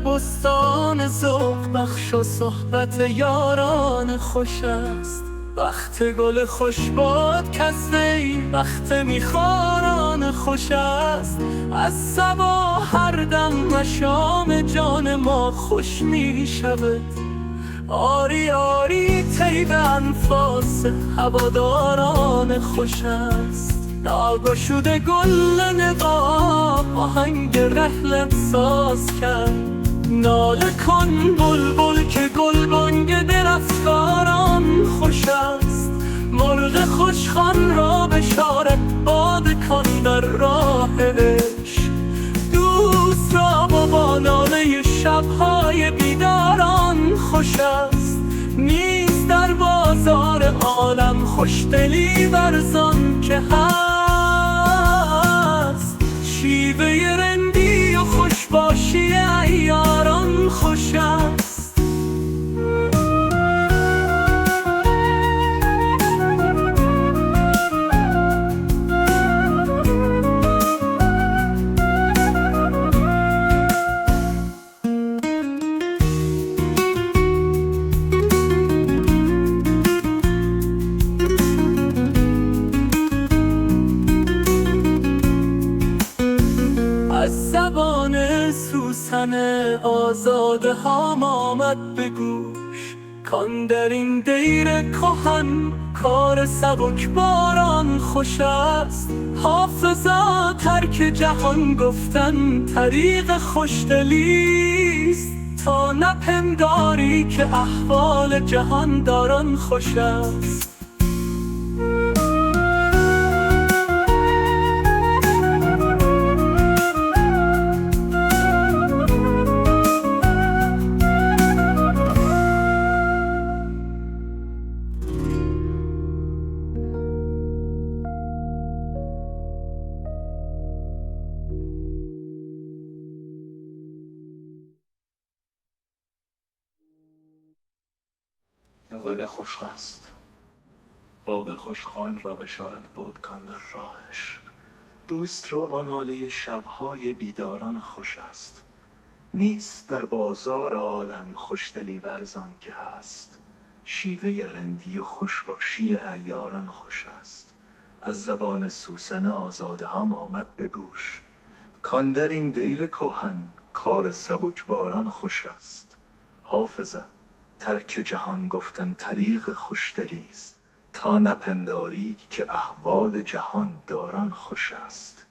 بستان ذوق بخش و صحبت یاران خوش است. وقت گل خوش باد کز وی وقت میخواران خوش است. از صبا هر دم مشام جان ما خوش میشود. آری آری طیب انفاس هواداران خوش است. ناگشوده گل نقاب آهنگ رحلت ساز کرد. ناله کن بلبل که گلبانگ دلفکاران خوش است. مرغ خوشخوان را بشارت باد کن در راه عشق. دوست را با ناله شبهای بیداران خوش است. نیست در بازار عالم خوشدلی ورزان که هست. شیوه رندی و خوشباشی عیاران خوش است. از زبان سوسن آزاده هام آمد به گوش. کان در این دیر کهن کار سبکباران خوش است. حافظا ترک جهان گفتن طریق خوشدلیست. تا نپنداری که احوال جهان داران خوش است. گل خوش است. باغ خوشخوان را بشارت بود کن در راهش. دوست را با ناله شبهای بیداران خوش است. نیست در بازار عالم خوشدلی ورزان که هست. شیوه رندی و خوشباشی عیاران خوش است. از زبان سوسن آزاده هم آمد به گوش. کان در این دیر کهن کار سبکباران خوش است. حافظا ترک جهان گفتن طریق خوشدلیست. تا نپنداری که احوال جهان داران خوش است.